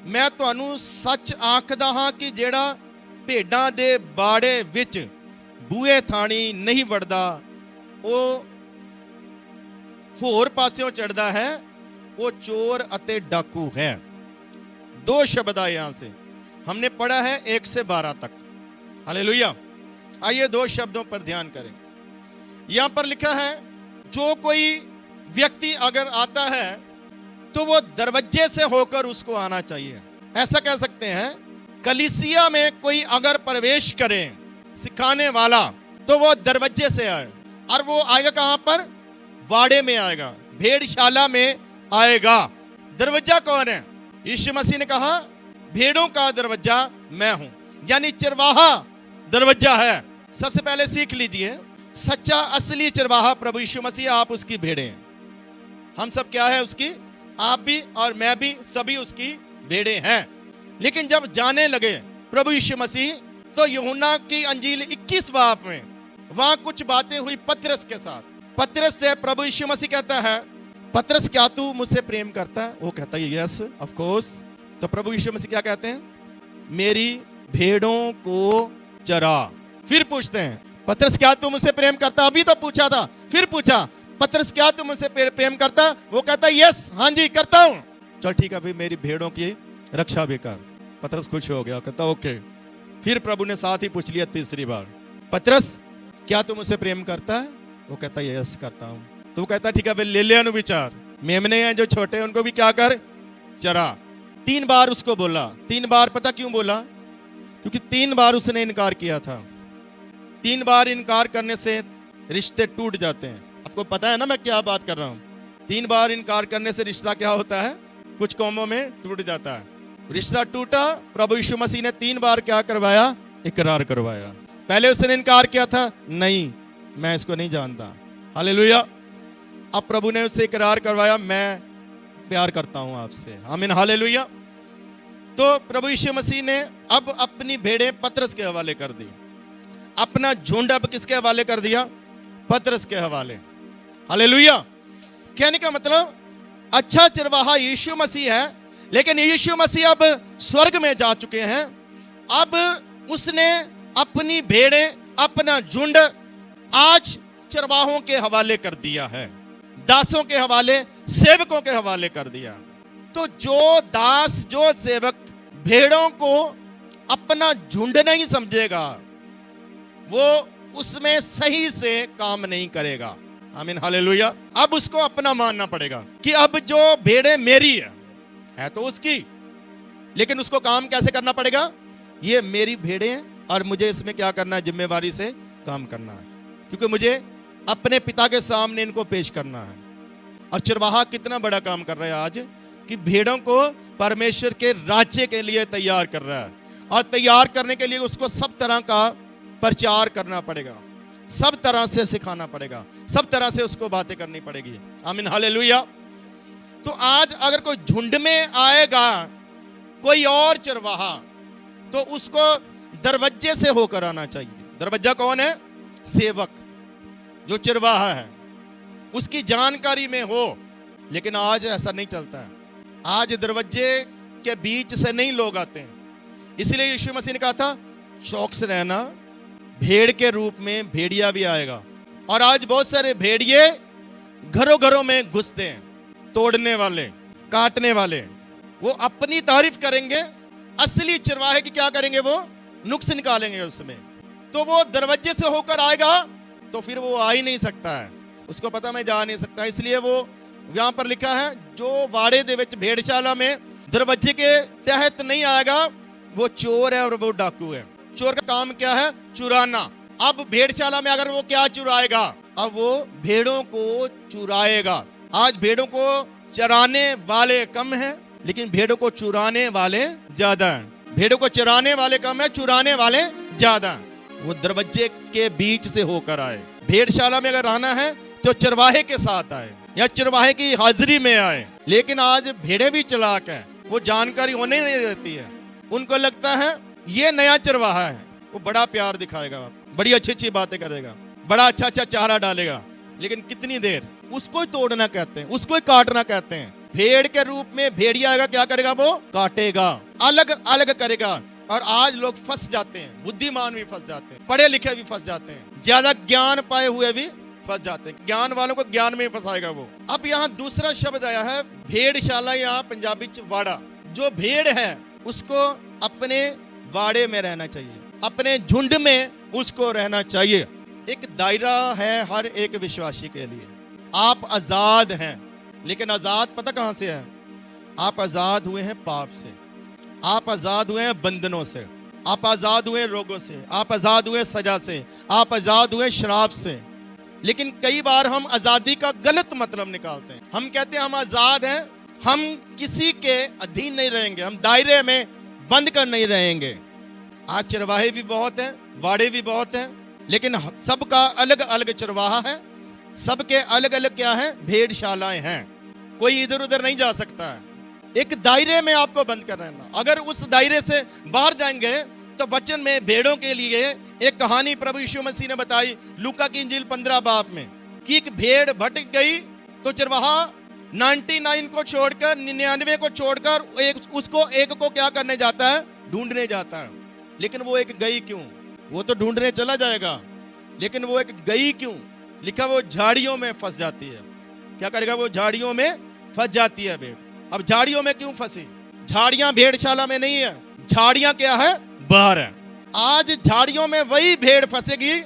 मैं ਤੁਹਾਨੂੰ ਸੱਚ ਆਖਦਾ ਹਾਂ ਕਿ ਜਿਹੜਾ ਭੇਡਾਂ ਦੇ ਬਾੜੇ ਵਿੱਚ ਬੂਹੇ ਥਾਣੀ ਨਹੀਂ ਵੜਦਾ ਉਹ ਹੋਰ ਪਾਸਿਓਂ ਚੜਦਾ है, वो चोर अते डाकू है। दो शब्द आए यहां से, हमने पढ़ा है 1 से 12 तक। हालेलुया। आइए दो शब्दों पर ध्यान करें। यहां पर लिखा है जो कोई व्यक्ति अगर आता है तो वो दरवाजे से होकर उसको आना चाहिए। ऐसा कह सकते हैं कलीसिया में कोई अगर प्रवेश करे सिखाने वाला तो वो दरवाजे से आए, और वो आएगा कहां पर? वाड़े में आएगा, भेड़शाला में आएगा। दरवाजा कौन है? यीशु मसीह ने कहा भेड़ों का दरवाजा मैं हूं, यानी चरवाहा दरवाजा है। सबसे पहले सीख लीजिए, सच्चा असली चरवाहा प्रभु यीशु मसीह, आप उसकी भेड़ें हैं। हम सब क्या है? उसकी। आप भी और मैं भी, सभी उसकी भेड़ें हैं। लेकिन जब जाने लगे प्रभु यीशु मसीह तो यूहन्ना की अंजील 21 बाब में वहां कुछ बातें हुई पतरस के साथ। पतरस से प्रभु यीशु मसीह कहता है, पतरस क्या तू मुझसे प्रेम करता है? वो कहता है यस ऑफ कोर्स। तो प्रभु यीशु मसीह क्या कहते हैं? मेरी भेड़ों को चरा। फिर पूछते हैं पतरस क्या तू मुझसे प्रेम करता? अभी तो पूछा था, फिर पूछा पतरस क्या तू मुझसे प्रेम करता? वो कहता है यस, हाँ जी करता हूं। चल ठीक है, फिर मेरी भेड़ों की रक्षा भी कर। पतरस खुश हो गया, कहता ओके। फिर प्रभु ने साथ ही पूछ लिया तीसरी बार, पतरस क्या तू मुझसे प्रेम करता है? वो कहता है यस करता हूं। तो वो कहता ठीक है, फिर ले ले अनुविचार, मेमने हैं जो छोटे हैं उनको भी क्या कर? चरा। 3 बार उसको बोला। 3 बार पता क्यों बोला? क्योंकि 3 बार उसने इनकार किया था। 3 बार इनकार करने से रिश्ते टूट जाते हैं। आपको पता है ना मैं क्या बात कर रहा हूं? 3 बार इनकार करने से रिश्ता क्या होता है? कुछ कौमों में टूट जाता है। रिश्ता टूटा, प्रभु यीशु मसीह ने 3 बार क्या करवाया? इकरार करवाया। पहले उसने इनकार किया था, नहीं मैं इसको नहीं जानता। हालेलुया। अब प्रभु ने उससे इकरार करवाया, मैं प्यार करता हूं आपसे। आमीन हालेलुया। तो प्रभु यीशु मसीह ने अब अपनी भेड़ें पतरस के हवाले कर दी। अपना झुंड अब किसके हवाले कर दिया? पतरस के हवाले। हालेलुया। कहने का मतलब अच्छा चरवाहा यीशु मसीह है, लेकिन यीशु मसीह अब स्वर्ग में जा चुके हैं। अब उसने अपनी भेड़ें, अपना झुंड आज चरवाहों के हवाले कर दिया है, दासों के हवाले, सेवकों के हवाले कर दिया। तो जो दास, जो सेवक भेड़ों को अपना झुंड नहीं समझेगा, वो उसमें सही से काम नहीं करेगा। आमीन हालेलुया। अब उसको अपना मानना पड़ेगा कि अब जो भेड़ें मेरी है तो उसकी, लेकिन उसको काम कैसे करना पड़ेगा? ये मेरी भेड़ें हैं और मुझे इसमें क्या करना है? जिम्मेवारी से काम करना है, क्योंकि मुझे अपने पिता के सामने इनको पेश करना है। और चरवाहा कितना बड़ा काम कर रहा है आज, कि भेड़ों को परमेश्वर के राज्य के लिए तैयार कर रहा है। और तैयार करने के लिए उसको सब तरह का प्रचार करना पड़ेगा, सब तरह से सिखाना पड़ेगा, सब तरह से उसको बातें करनी पड़ेगी। आमीन हालेलुया। तो आज अगर कोई झुंड में आएगा कोई और चरवाहा, तो उसको दरवाजे से होकर आना चाहिए। दरवाजा कौन है? सेवक, जो चरवाहा है, उसकी जानकारी में हो। लेकिन आज ऐसा नहीं चलता है। आज दरवाजे के बीच से नहीं लोग आते हैं। इसलिए यीशु मसीह ने कहा था चौकस रहना, भेड़ के रूप में भेड़िया भी आएगा। और आज बहुत सारे भेड़िए घरों घरों में घुसते हैं, तोड़ने वाले, काटने वाले। वो अपनी तारीफ करेंगे, असली चरवाहे की क्या करेंगे? वो नुक्स निकालेंगे उसमें। तो वो दरवाजे से होकर आएगा तो फिर वो आ ही नहीं सकता है, उसको पता मैं जा नहीं सकता। इसलिए वो यहां पर लिखा है जो वाड़े दे विच भेड़शाला में दरवाजे के तहत नहीं आएगा वो चोर है और वो डाकू है। चोर का काम क्या है? चुराना। अब भेड़शाला में अगर वो क्या चुराएगा? अब वो भेड़ों को चुराएगा। आज भेड़ों को चराने वाले कम हैं, लेकिन भेड़ों को चुराने वाले ज्यादा हैं। भेड़ों को चराने वाले कम है, चुराने वाले ज्यादा हैं। वो दरवाजे के बीच से होकर आए। भेड़शाला में अगर आना है तो चरवाहे के साथ आए या चरवाहे की हाजिरी में आए। लेकिन आज भेड़ें भी चालाक हैं, वो जानकारी होने नहीं देती है। उनको लगता है ये नया चरवाहा है, वो बड़ा प्यार दिखाएगा, बड़ी अच्छी अच्छी बातें करेगा, बड़ा अच्छा अच्छा चारा डालेगा, लेकिन कितनी देर? उसको ही तोड़ना कहते हैं, उसको ही काटना कहते हैं। भेड़ के रूप में भेड़िया आएगा, क्या करेगा? वो काटेगा, अलग अलग करेगा। और आज लोग फंस जाते हैं, बुद्धिमान भी फंस जाते हैं, पढ़े लिखे भी फंस जाते हैं, ज्यादा ज्ञान पाए हुए भी फंस जाते हैं। ज्ञान वालों को ज्ञान में ही फंसाएगा वो। अब यहाँ दूसरा शब्द आया है भेड़शाला, यहाँ पंजाबी च वाड़ा। जो भेड़ है उसको अपने वाड़े में रहना चाहिए, अपने झुंड में उसको रहना चाहिए। एक दायरा है हर एक विश्वासी के लिए। आप आजाद हैं, लेकिन आजाद पता कहां से है? आप आजाद हुए हैं पाप से, आप आजाद हुए हैं बंधनों से, आप आजाद हुए रोगों से, आप आजाद हुए सजा से, आप आजाद हुए शराब से। लेकिन कई बार हम आजादी का गलत मतलब निकालते हैं। हम कहते हैं हम आजाद हैं, हम किसी के अधीन नहीं रहेंगे, हम दायरे में बंद कर नहीं रहेंगे। आज चरवाहे भी बहुत हैं, वाड़े भी बहुत हैं, लेकिन सबका अलग अलग चरवाहा है, सबके अलग अलग क्या है? भेड़शालाएं हैं। कोई इधर उधर नहीं जा सकता है। एक दायरे में आपको बंद कर रहना। अगर उस दायरे से बाहर जाएंगे तो वचन में भेड़ों के लिए एक कहानी प्रभु यीशु मसीह ने बताई लूका की इंजील 15 बाब में, कि एक भेड़ भटक गई तो चरवाहा 99 को छोड़कर 99 को छोड़कर उसको एक को क्या करने जाता है? ढूंढने जाता है। लेकिन वो एक गई क्यों? वो तो ढूंढने चला जाएगा, लेकिन वो एक गई क्यों? लिखा वो झाड़ियों में फंस जाती है। क्या करेगा? वो झाड़ियों में फंस जाती है भेड़। अब झाड़ियों में क्यों फंसी? झाड़ियां भेड़शाला में नहीं है, झाड़ियां क्या है? बाहर है। आज झाड़ियों में वही भेड़ फंसेगी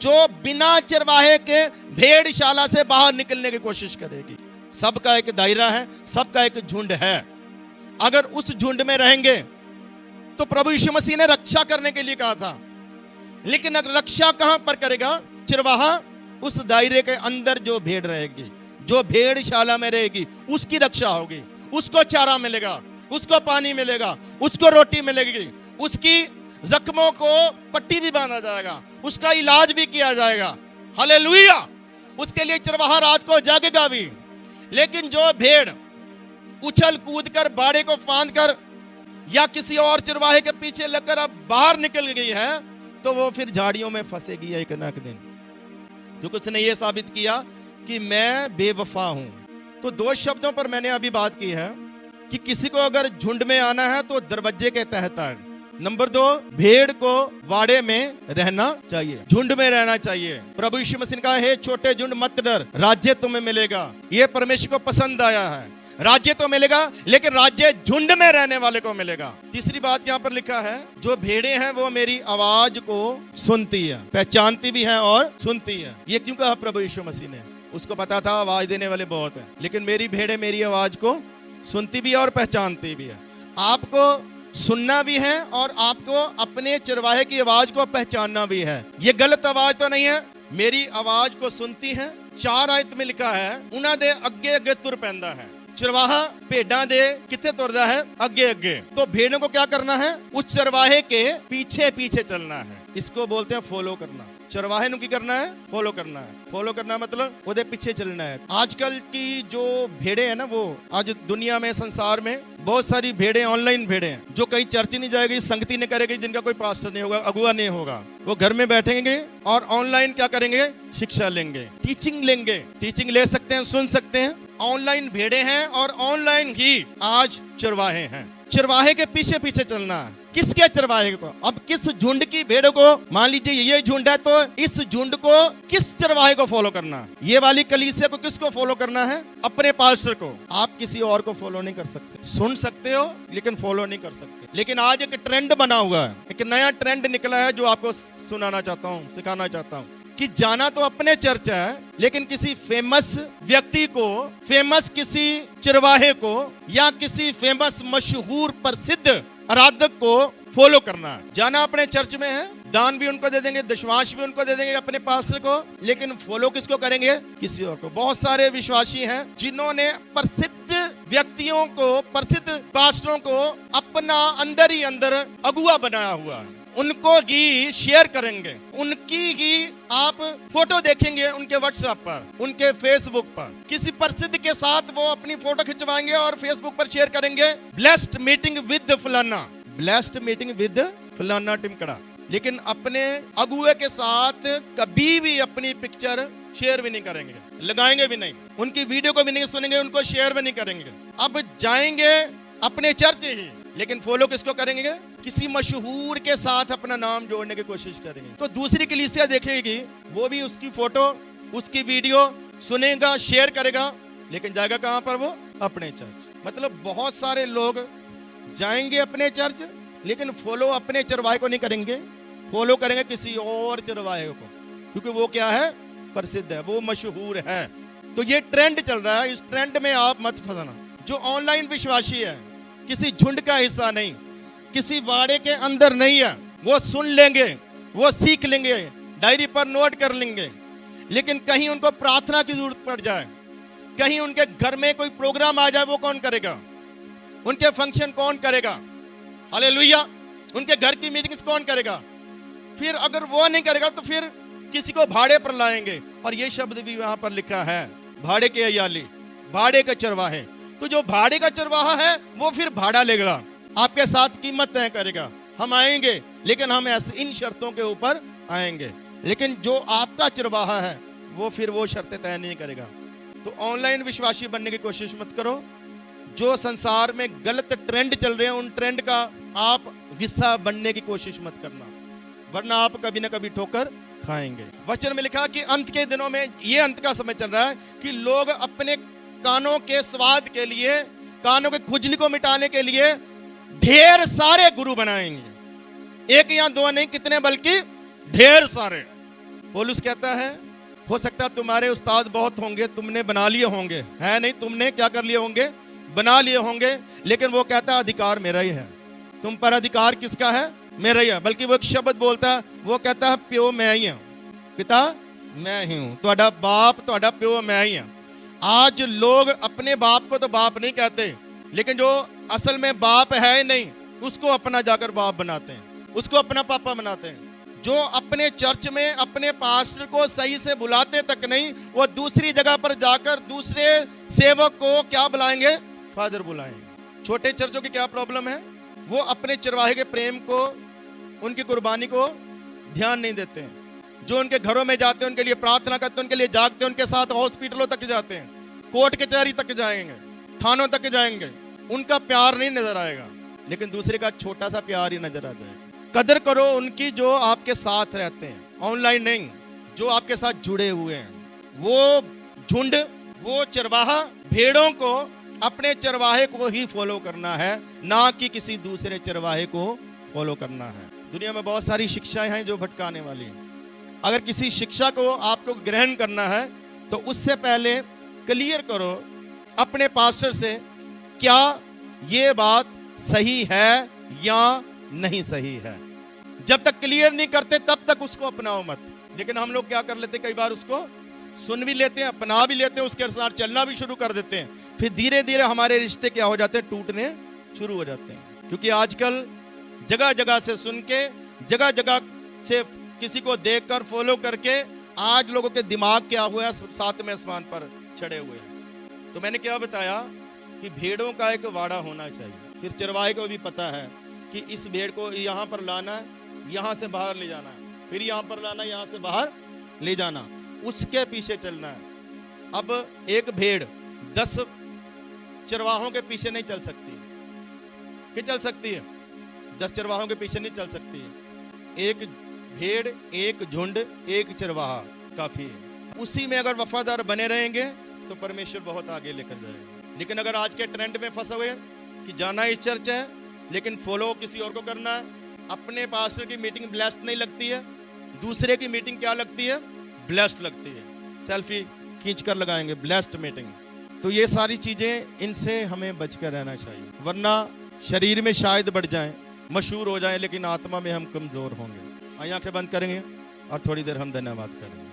जो बिना चरवाहे के भेड़शाला से बाहर निकलने की कोशिश करेगी। सबका एक दायरा है, सबका एक झुंड है। अगर उस झुंड में रहेंगे तो प्रभु यीशु मसीह ने रक्षा करने के लिए कहा था, लेकिन अगर रक्षा कहां पर करेगा? चरवाहा उस दायरे के अंदर जो भेड़ रहेगी, जो भेड़शाला में रहेगी, उसकी रक्षा होगी। उसको चारा मिलेगा, उसको पानी मिलेगा, उसको रोटी मिलेगी, उसकी जख्मों को पट्टी भी बांधा जाएगा, उसका इलाज भी किया जाएगा। हालेलुया! उसके लिए चरवाहा रात को जागेगा भी। लेकिन जो भेड़ उछल कूद कर बाड़े को फांद कर या किसी और चरवाहे के पीछे लगकर अब बाहर निकल गई है, तो वो फिर झाड़ियों में फंसेगी एक न एक दिन। क्योंकि उसने ये साबित किया कि मैं बेवफा हूं। तो दो शब्दों पर मैंने अभी बात की है कि किसी को अगर झुंड में आना है तो दरवाजे के तहत आए। नंबर 2, भेड़ को वाड़े में रहना चाहिए, झुंड में रहना चाहिए। प्रभु यीशु मसीह ने कहा, हे छोटे झुंड मत डर, राज्य तुम्हें मिलेगा। ये परमेश्वर को पसंद आया है। राज्य तो मिलेगा, लेकिन राज्य झुंड में रहने वाले को मिलेगा। तीसरी बात यहाँ पर लिखा है, जो भेड़े हैं वो मेरी आवाज को सुनती है, पहचानती भी है और सुनती है। ये क्यों कहा प्रभु यीशु मसीह ने? उसको पता था आवाज देने वाले बहुत हैं, लेकिन मेरी भेड़े मेरी आवाज को सुनती भी है और पहचानती भी है। आपको सुनना भी है और आपको अपने चरवाहे की आवाज को पहचानना भी है। ये गलत आवाज तो नहीं है, मेरी आवाज को सुनती है। 4 आयत में लिखा है, उन्हां दे अगे अगे तुर पैंदा है। चरवाहा भेड़ां दे किथे तुरदा है? अगे अगे। तो भेड़ों को क्या करना है? उस चरवाहे के पीछे पीछे चलना है। इसको बोलते हैं फॉलो करना। चरवाहे नु की करना है? फॉलो करना है। फॉलो करना मतलब उधे पीछे चलना है। आजकल की जो भेड़े हैं ना, वो आज दुनिया में, संसार में बहुत सारी भेड़े ऑनलाइन भेड़े हैं, जो कहीं चर्च नहीं जाएगी, संगति नहीं करेगी, जिनका कोई पास्टर नहीं होगा, अगुआ नहीं होगा। वो घर में बैठेंगे और ऑनलाइन क्या करेंगे? शिक्षा लेंगे, टीचिंग लेंगे। टीचिंग ले सकते हैं, सुन सकते हैं। ऑनलाइन भेड़े हैं और ऑनलाइन ही आज चरवाहे हैं। चरवाहे के पीछे पीछे चलना है। किसके चरवाहे को? अब किस झुंड की भेड़ों को, मान लीजिए ये झुंड है, तो इस झुंड को किस चरवाहे को फॉलो करना है? ये वाली कलीसिया को किसको फॉलो करना है? अपने पास्टर को। आप किसी और को फॉलो नहीं कर सकते। सुन सकते हो लेकिन फॉलो नहीं कर सकते। लेकिन आज एक ट्रेंड बना हुआ है, एक नया ट्रेंड निकला है, जो आपको सुनाना चाहता हूँ, सिखाना चाहता हूँ कि जाना तो अपने चर्च है, लेकिन किसी फेमस व्यक्ति को, फेमस किसी चरवाहे को या किसी फेमस मशहूर प्रसिद्ध आराधक को फॉलो करना है। जाना अपने चर्च में है, दान भी उनको दे देंगे, दशवांश भी उनको दे देंगे अपने पास्टर को, लेकिन फॉलो किसको करेंगे? किसी और को। बहुत सारे विश्वासी हैं जिन्होंने प्रसिद्ध व्यक्तियों को, प्रसिद्ध पास्टरों को अपना अंदर ही अंदर अगुआ बनाया हुआ है। उनको ही शेयर करेंगे, उनकी ही आप फोटो देखेंगे उनके व्हाट्सएप पर, उनके फेसबुक पर। किसी प्रसिद्ध के साथ वो अपनी फोटो खिंचवाएंगे और फेसबुक पर शेयर करेंगे, ब्लेस्ड मीटिंग विद फलाना, ब्लेस्ड मीटिंग विद फलाना टिमकड़ा। लेकिन अपने अगुए के साथ कभी भी अपनी पिक्चर शेयर भी नहीं करेंगे, लगाएंगे भी नहीं। उनकी वीडियो को भी नहीं सुनेंगे, उनको शेयर भी नहीं करेंगे। अब जाएंगे अपने चर्च ही, लेकिन फॉलो किसको करेंगे? किसी मशहूर के साथ अपना नाम जोड़ने की कोशिश करेंगे। तो दूसरी कलीसिया देखेगी, वो भी उसकी फोटो, उसकी वीडियो सुनेगा, शेयर करेगा, लेकिन जाएगा कहां पर? वो अपने चर्च। मतलब बहुत सारे लोग जाएंगे अपने चर्च, लेकिन फॉलो अपने चरवाहे को नहीं करेंगे, फॉलो करेंगे किसी और चरवाहे को, क्योंकि वो क्या है? प्रसिद्ध है, वो मशहूर है। तो ये ट्रेंड चल रहा है, इस ट्रेंड में आप मत फंसना। जो ऑनलाइन विश्वासी है, किसी झुंड का हिस्सा नहीं, किसी वाड़े के अंदर नहीं है, वो सुन लेंगे, वो सीख लेंगे, डायरी पर नोट कर लेंगे, लेकिन कहीं उनको प्रार्थना की जरूरत पड़ जाए, कहीं उनके घर में कोई प्रोग्राम आ जाए, वो कौन करेगा? उनके फंक्शन कौन करेगा? हालेलुया। उनके घर की मीटिंग्स कौन करेगा? फिर अगर वो नहीं करेगा तो फिर किसी को भाड़े पर लाएंगे। और ये शब्द भी वहां पर लिखा है, भाड़े के अयाली, भाड़े के चरवाहे। तो जो भाड़े का चरवाहा है वो फिर भाड़ा लेगा, आपके साथ कीमत तय करेगा। हम आएंगे, लेकिन हम ऐसे इन शर्तों के ऊपर आएंगे, लेकिन जो आपका चरवाहा है वो फिर वो शर्तें तय नहीं करेगा। तो ऑनलाइन विश्वासी बनने की कोशिश मत करो। जो संसार में गलत ट्रेंड चल रहे हैं, उन ट्रेंड का आप हिस्सा बनने की कोशिश मत करना, वरना आप कभी ना कभी ठोकर खाएंगे। वचन में लिखा कि अंत के दिनों में, ये अंत का समय चल रहा है, कि लोग अपने कानों के स्वाद के लिए, कानों के खुजली को मिटाने के लिए ढेर सारे गुरु बनाएंगे। एक या दो नहीं, कितने, बल्कि ढेर सारे। पौलुस कहता है, हो सकता है तुम्हारे उस्ताद बहुत होंगे, तुमने बना लिए होंगे, है नहीं, तुमने क्या कर लिए होंगे? बना लिए होंगे, लेकिन वो कहता है अधिकार मेरा ही है। तुम पर अधिकार किसका है? मेरा ही है। बल्कि वो एक शब्द बोलता है, वो कहता है प्यो मैं ही हूं, पिता मैं ही हूं, ਤੁਹਾਡਾ बाप, ਤੁਹਾਡਾ प्यो मैं ही हूं। आज लोग अपने बाप को तो बाप नहीं कहते, लेकिन जो असल में बाप है नहीं, उसको अपना जाकर बाप बनाते हैं, उसको अपना पापा बनाते हैं। जो अपने चर्च में अपने पास्टर को सही से बुलाते तक नहीं, वो दूसरी जगह पर जाकर दूसरे सेवक को क्या बुलाएंगे? फादर बुलाएंगे। छोटे चर्चों की क्या प्रॉब्लम है? वो अपने चरवाहे के प्रेम को, उनकी कुर्बानी को ध्यान नहीं देते हैं। जो उनके घरों में जाते हैं, उनके लिए प्रार्थना करते हैं, उनके लिए जागते हैं, उनके साथ हॉस्पिटलों तक जाते हैं, कोर्ट कचहरी तक जाएंगे, थानों तक जाएंगे, उनका प्यार नहीं नजर आएगा, लेकिन दूसरे का छोटा सा प्यार ही नजर आ जाएगा। कदर करो उनकी जो आपके साथ रहते हैं, ऑनलाइन नहीं, जो आपके साथ जुड़े हुए हैं। वो झुंड, वो चरवाहा, भेड़ों को अपने चरवाहे को ही फॉलो करना है, ना कि किसी दूसरे चरवाहे को फॉलो करना है। दुनिया में बहुत सारी शिक्षाएं हैं जो भटकाने वाली हैं। अगर किसी शिक्षा को आपको ग्रहण करना है, तो उससे पहले क्लियर करो अपने पास्टर से, क्या ये बात सही है या नहीं सही है। जब तक क्लियर नहीं करते, तब तक उसको अपनाओ मत। लेकिन हम लोग क्या कर लेते, कई बार उसको सुन भी लेते हैं, अपना भी लेते हैं, उसके अनुसार चलना भी शुरू कर देते हैं। फिर धीरे धीरे हमारे रिश्ते क्या हो जाते हैं? टूटने शुरू हो जाते हैं। क्योंकि आजकल जगह जगह से सुन के, जगह जगह से किसी को देखकर, फॉलो करके, आज लोगों के दिमाग क्या हुआ है? सातवें आसमान पर चढ़े हुए हैं। तो मैंने क्या बताया कि भेड़ों का एक वाड़ा होना चाहिए। फिर चरवाहे को भी पता है कि इस भेड़ को यहाँ पर लाना है, यहाँ से बाहर ले जाना है, फिर यहाँ पर लाना, यहाँ से बाहर ले जाना, उसके पीछे चलना है। अब एक भेड़ 10 चरवाहों के पीछे नहीं चल सकती। कि चल सकती है? 10 चरवाहों के पीछे नहीं चल सकती है। एक भेड़, एक झुंड, एक चरवाहा काफी है। उसी में अगर वफादार बने रहेंगे तो परमेश्वर बहुत आगे लेकर जाएगा। लेकिन अगर आज के ट्रेंड में फंसे हुए कि जाना इस चर्च है, लेकिन फॉलो किसी और को करना है, अपने पास्टर की मीटिंग ब्लेस्ड नहीं लगती है, दूसरे की मीटिंग क्या लगती है? ब्लेस्ड लगती है। सेल्फी खींचकर लगाएंगे ब्लेस्ड मीटिंग। तो ये सारी चीजें, इनसे हमें बचकर रहना चाहिए, वरना शरीर में शायद बढ़ जाएं, मशहूर हो जाएं, लेकिन आत्मा में हम कमजोर होंगे। आइए आंखें बंद करेंगे और थोड़ी देर हम धन्यवाद करेंगे।